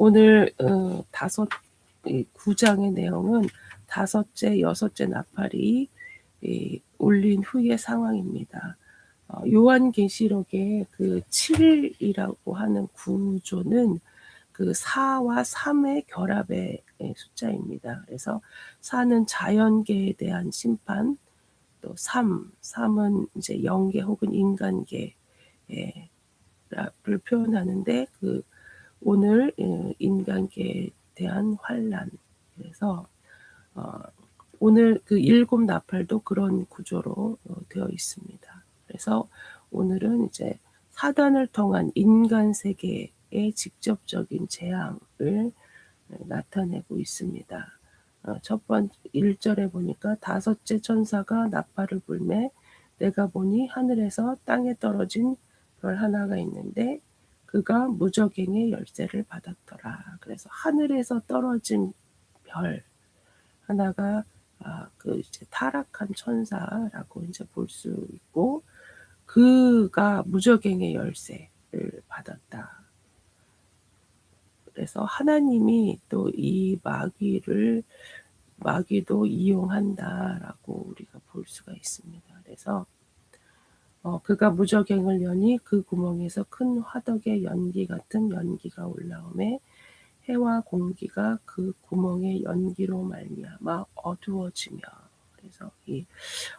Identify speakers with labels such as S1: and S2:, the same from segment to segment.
S1: 오늘 다섯 이 9장의 내용은 다섯째, 여섯째 나팔이 울린 후의 상황입니다. 요한계시록의 그 7이라고 하는 구조는 그 4와 3의 결합의 숫자입니다. 그래서 4는 자연계에 대한 심판, 또 3은 이제 영계 혹은 인간계를 표현하는데 그 오늘 인간계에 대한 환란. 그래서 오늘 그 7 나팔도 그런 구조로 되어 있습니다. 그래서 오늘은 이제 사단을 통한 인간 세계의 직접적인 재앙을 나타내고 있습니다. 첫 번째 1절에 보니까 다섯째 천사가 나팔을 불매 내가 보니 하늘에서 땅에 떨어진 별 하나가 있는데 그가 무저갱의 열쇠를 받았더라. 그래서 하늘에서 떨어진 별 하나가 그 이제 타락한 천사라고 이제 볼 수 있고 그가 무저갱의 열쇠를 받았다. 그래서 하나님이 또 이 마귀도 이용한다라고 우리가 볼 수가 있습니다. 그래서 그가 무저갱을 여니 그 구멍에서 큰 화덕의 연기 같은 연기가 올라오매 해와 공기가 그 구멍의 연기로 말미암아 어두워지며 그래서 이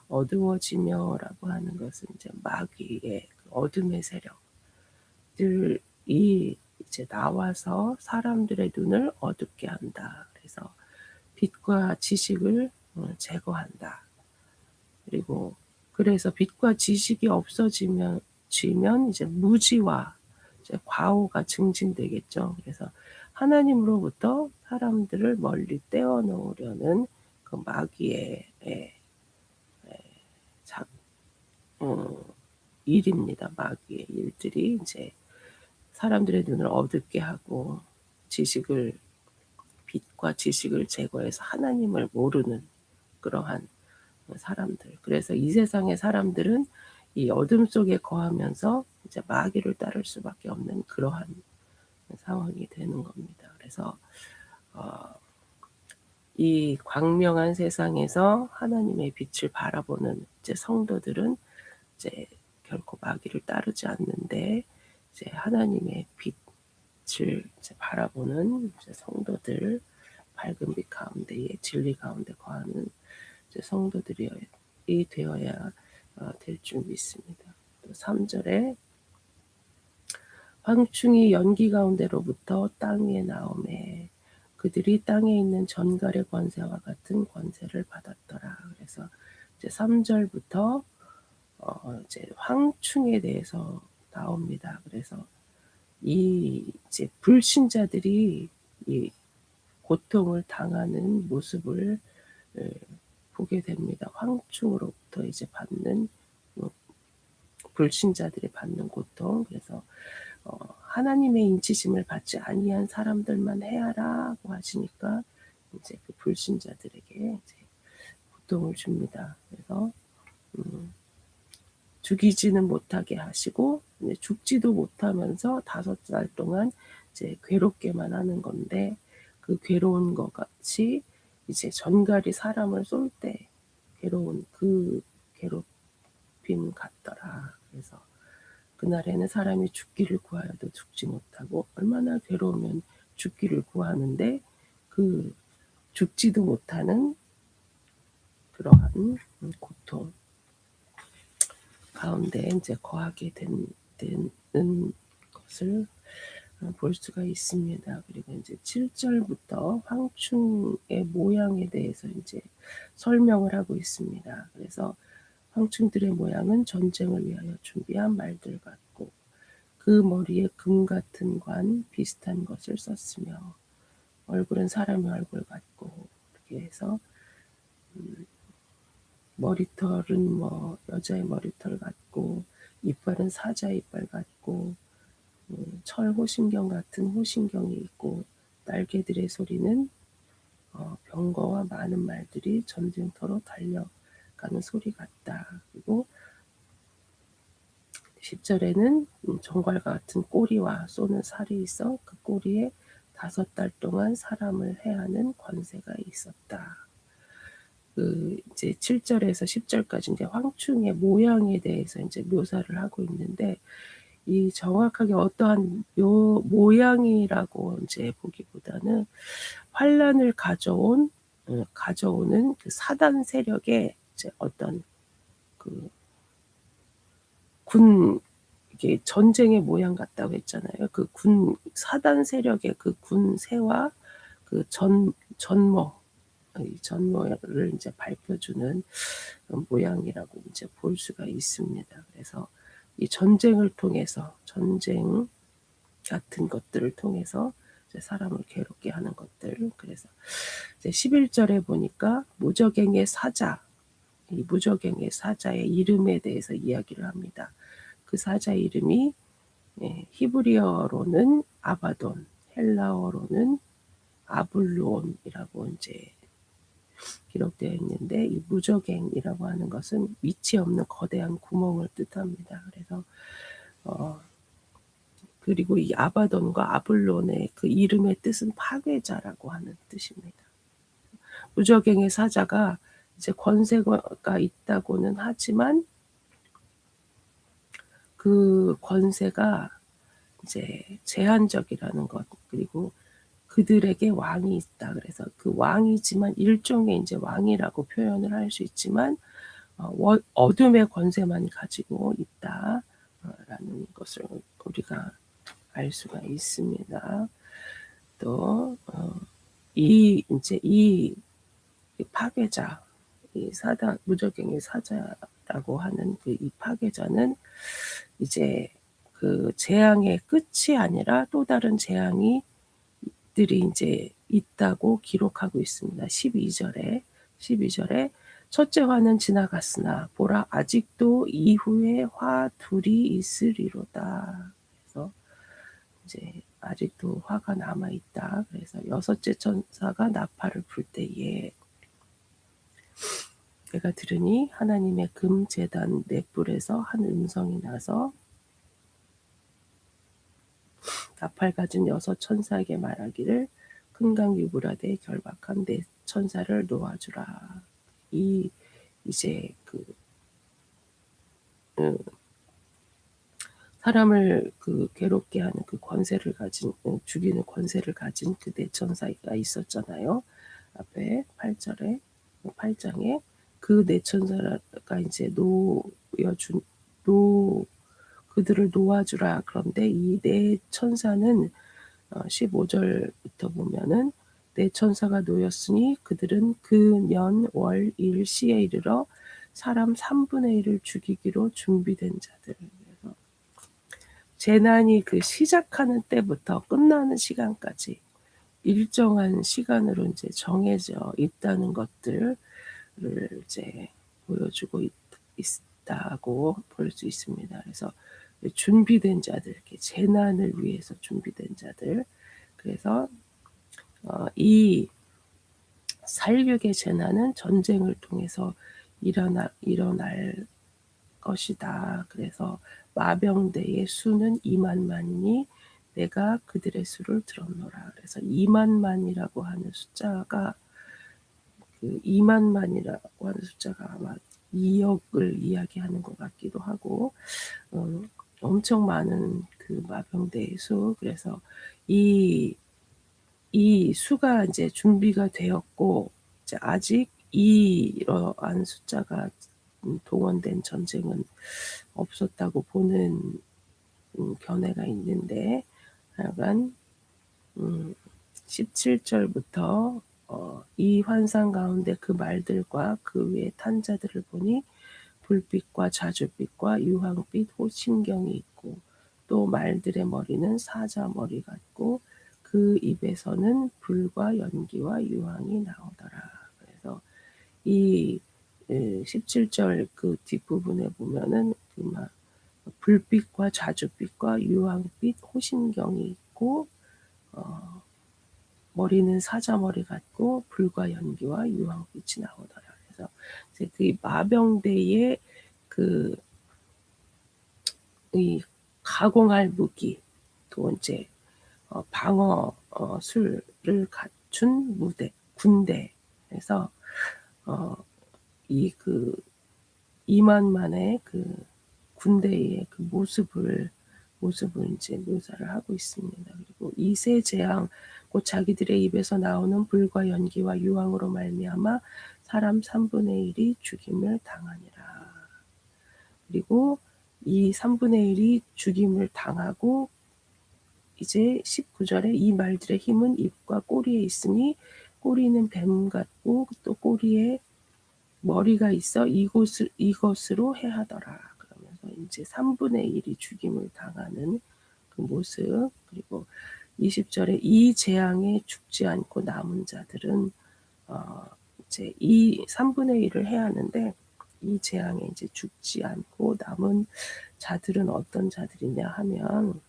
S1: 어두워지며라고 하는 것은 이제 마귀의 그 어둠의 세력들이 이제 나와서 사람들의 눈을 어둡게 한다. 그래서 빛과 지식을 제거한다. 그리고 그래서 빛과 지식이 없어지면 이제 무지와 이제 과오가 증진되겠죠. 그래서 하나님으로부터 사람들을 멀리 떼어 놓으려는 그 마귀의 일입니다. 마귀의 일들이 이제 사람들의 눈을 어둡게 하고 빛과 지식을 제거해서 하나님을 모르는 그러한 사람들. 그래서 이 세상의 사람들은 이 어둠 속에 거하면서 이제 마귀를 따를 수밖에 없는 그러한 상황이 되는 겁니다. 그래서 이 광명한 세상에서 하나님의 빛을 바라보는 이제 성도들은 이제 결코 마귀를 따르지 않는데 이제 하나님의 빛을 이제 바라보는 이제 성도들 밝은 빛 가운데에 진리 가운데 거하는 이제 성도들이 되어야 될 줄 믿습니다. 또 3절에 황충이 연기 가운데로부터 땅 위에 나오매 그들이 땅에 있는 전갈의 권세와 같은 권세를 받았더라. 그래서 이제 3절부터 이제 황충에 대해서 나옵니다. 그래서 이 이제 불신자들이 이 고통을 당하는 모습을 보게 됩니다. 황충으로부터 이제 받는 불신자들이 받는 고통. 그래서 하나님의 인치심을 받지 아니한 사람들만 해야라고 하시니까 이제 그 불신자들에게 이제 고통을 줍니다. 그래서 죽이지는 못하게 하시고 죽지도 못하면서 5살 동안 이제 괴롭게만 하는 건데 그 괴로운 것 같이 이제 전갈이 사람을 쏠 때 괴로운 그 괴롭힘 같더라. 그래서 그날에는 사람이 죽기를 구하여도 죽지 못하고 얼마나 괴로우면 죽기를 구하는데 그 죽지도 못하는 그러한 고통 가운데 이제 거하게 되는 것을 볼 수가 있습니다. 그리고 이제 7절부터 황충의 모양에 대해서 이제 설명을 하고 있습니다. 그래서 황충들의 모양은 전쟁을 위하여 준비한 말들 같고 그 머리에 금 같은 관 비슷한 것을 썼으며 얼굴은 사람의 얼굴 같고 이렇게 해서 머리털은 뭐 여자의 머리털 같고 이빨은 사자 이빨 같고 철 호신경 같은 호신경이 있고 날개들의 소리는 병거와 많은 말들이 전쟁터로 달려가는 소리 같다. 그리고 10절에는 정갈과 같은 꼬리와 쏘는 살이 있어 그 꼬리에 5달 동안 사람을 해하는 권세가 있었다. 이제 7절에서 10절까지 이제 황충의 모양에 대해서 이제 묘사를 하고 있는데, 이 정확하게 어떠한 모양이라고 이제 보기보다는 환란을 가져오는 그 사단 세력의 이제 어떤 그 이게 전쟁의 모양 같다고 했잖아요. 사단 세력의 그 군세와 그 이 전모를 이제 밝혀주는 모양이라고 이제 볼 수가 있습니다. 그래서 이 전쟁 같은 것들을 통해서 이제 사람을 괴롭게 하는 것들. 그래서 이제 11절에 보니까 이 무저갱의 사자의 이름에 대해서 이야기를 합니다. 그 사자 이름이 히브리어로는 아바돈, 헬라어로는 아블루온이라고 이제 기록되어 있는데, 이 무저갱이라고 하는 것은 밑이 없는 거대한 구멍을 뜻합니다. 그래서 그리고 이 아바돈과 아블론의 그 이름의 뜻은 파괴자라고 하는 뜻입니다. 무저갱의 사자가 이제 권세가 있다고는 하지만 그 권세가 이제 제한적이라는 것, 그리고 그들에게 왕이 있다. 그래서 그 왕이지만 일종의 이제 왕이라고 표현을 할 수 있지만 어둠의 권세만 가지고 있다라는 것을 우리가 알 수가 있습니다. 또 이 파괴자, 이 무저갱의 사자라고 하는 이 파괴자는 이제 그 재앙의 끝이 아니라 또 다른 재앙들이 이제 있다고 기록하고 있습니다. 12절에 첫째 화는 지나갔으나 보라 아직도 이후에 화 둘이 있으리로다. 그래서 이제 아직도 화가 남아 있다. 그래서 여섯째 천사가 나팔을 불 때에 내가 들으니 하나님의 금 제단 넷불에서 한 음성이 나서 나팔 가진 6 천사에게 말하기를 큰강 유브라데에 결박한 네 천사를 놓아주라. 이제 사람을 괴롭게 하는 권세를 가진, 죽이는 권세를 가진 그 네 천사가 있었잖아요. 앞에 8장에 그 네 천사가 이제 그들을 놓아주라. 그런데 이 네 천사는 15절부터 보면은 네 천사가 놓였으니 그들은 년, 월, 일, 시에 이르러 사람 3분의 1을 죽이기로 준비된 자들. 그래서 재난이 시작하는 때부터 끝나는 시간까지 일정한 시간으로 이제 정해져 있다는 것들을 이제 보여주고 있다고 볼 수 있습니다. 그래서 준비된 자들, 이렇게 재난을 위해서 준비된 자들. 그래서 이 살육의 재난은 전쟁을 통해서 일어날 것이다. 그래서 마병대의 수는 2만만이니 내가 그들의 수를 들었노라. 그래서 2만만이라고 하는 숫자가 2만만이라고 하는 숫자가 아마 2억을 이야기하는 것 같기도 하고, 엄청 많은 마병대의 수. 그래서 이 수가 이제 준비가 되었고, 이제 아직 이러한 숫자가 동원된 전쟁은 없었다고 보는 견해가 있는데, 하여간 17절부터 이 환상 가운데 그 말들과 그 위에 탄 자들을 보니 불빛과 자줏빛과 유황빛 호심경이 있고, 또 말들의 머리는 사자 머리 같고 그 입에서는 불과 연기와 유황이 나오더라. 그래서 이 17절 뒷부분에 보면은 불빛과 자줏빛과 유황빛 호심경이 있고 머리는 사자 머리 같고 불과 연기와 유황빛이 나오더라. 그래서 이제 그 마병대의 이 가공할 무기, 또 이제 방어 수를 갖춘 군대에서 어 이 2만만의 군대의 모습을 인제 묘사를 하고 있습니다. 그리고 이 세 재앙 곧 자기들의 입에서 나오는 불과 연기와 유황으로 말미암아 사람 1/3 이 죽임을 당하니라. 그리고 이 1/3 이 죽임을 당하고 이제 19절에 이 말들의 힘은 입과 꼬리에 있으니 꼬리는 뱀 같고 또 꼬리에 머리가 있어 이것으로 해하더라. 그러면서 인제 1/3 이 죽임을 당하는 그 모습. 그리고 20절에 이 재앙에 죽지 않고 남은 자들은 이제 이 1/3 을 해야 하는데 이 재앙에 이제 죽지 않고 남은 자들은 어떤 자들이냐 하면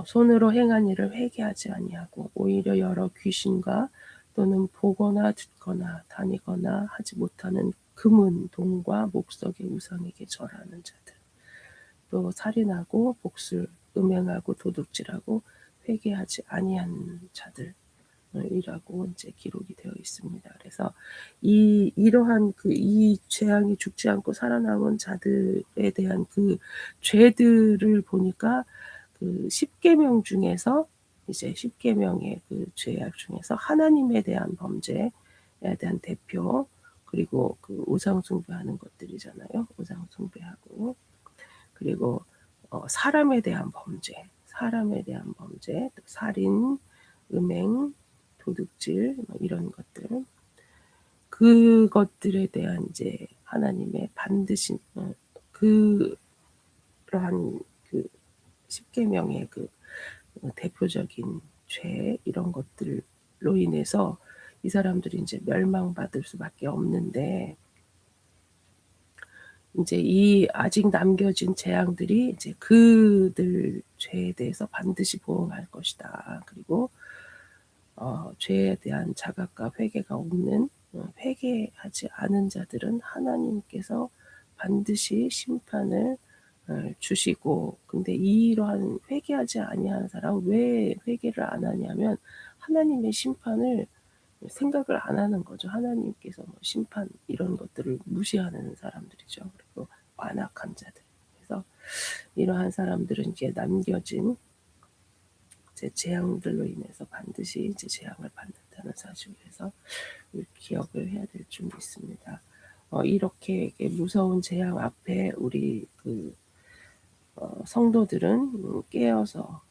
S1: 손으로 행한 일을 회개하지 아니하고 오히려 여러 귀신과 또는 보거나 듣거나 다니거나 하지 못하는 금은 동과 목석의 우상에게 절하는 자들, 또 살인하고 복술, 음행하고 도둑질하고 회개하지 아니한 자들 이라고 이제 기록이 되어 있습니다. 그래서 이러한 이 재앙이 죽지 않고 살아남은 자들에 대한 죄들을 보니까 10계명 중에서 이제 10계명의 죄악 중에서 하나님에 대한 범죄에 대한 대표, 그리고 우상 숭배하는 것들이잖아요. 우상 숭배하고, 그리고 사람에 대한 범죄, 또 살인, 음행, 도둑질 뭐 이런 것들, 그것들에 대한 이제 하나님의 반드시 그러한 10계명의 대표적인 죄 이런 것들로 인해서 이 사람들이 인제 멸망받을 수밖에 없는데, 인제 이 아직 남겨진 재앙들이 이제 그들 죄에 대해서 반드시 보응할 것이다. 그리고 죄에 대한 자각과 회개가 없는 회개하지 않은 자들은 하나님께서 반드시 심판을 주시고, 근데 이러한 회개하지 아니하는 사람은 왜 회개를 안 하냐면 하나님의 심판을 생각을 안 하는 거죠. 하나님께서 뭐 심판 이런 것들을 무시하는 사람들이죠. 그리고 완악한 자들. 그래서 이러한 사람들은 이제 남겨진 이제 재앙들로 인해서 반드시 이제 재앙을 받는다는 사실에서 기억을 해야 될 줄 믿습니다. 이렇게 무서운 재앙 앞에 우리 성도들은 깨어서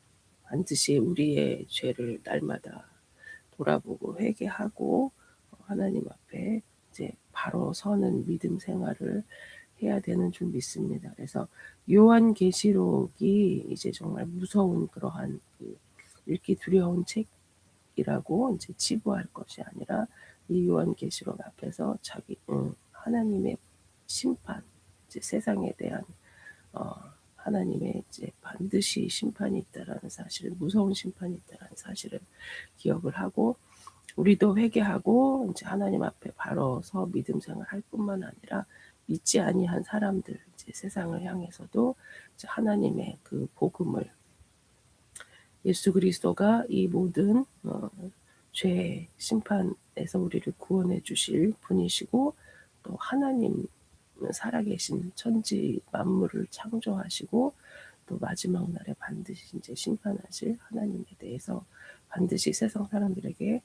S1: 반드시 우리의 죄를 날마다 돌아보고 회개하고 하나님 앞에 이제 바로 서는 믿음 생활을 해야 되는 줄 믿습니다. 그래서 요한계시록이 이제 정말 무서운 그러한 읽기 두려운 책이라고 이제 치부할 것이 아니라 이 요한계시록 앞에서 하나님의 심판, 이제 세상에 대한 어 하나님의 이제 반드시 심판이 있다라는 사실을, 무서운 심판이 있다라는 사실을 기억을 하고, 우리도 회개하고 이제 하나님 앞에 바로 서 믿음 생활할 뿐만 아니라 믿지 아니한 사람들, 이제 세상을 향해서도 이제 하나님의 복음을, 예수 그리스도가 이 모든 죄 심판에서 우리를 구원해 주실 분이시고, 또 하나님 살아계신 천지 만물을 창조하시고 또 마지막 날에 반드시 이제 심판하실 하나님에 대해서 반드시 세상 사람들에게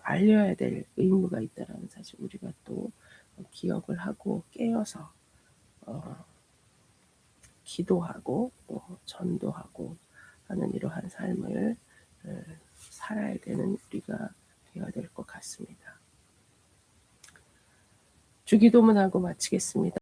S1: 알려야 될 의무가 있다라는 사실 우리가 또 기억을 하고 깨어서 기도하고 또 전도하고 하는 이러한 삶을 살아야 되는 우리가 되어야 될 것 같습니다. 주기도문하고 마치겠습니다.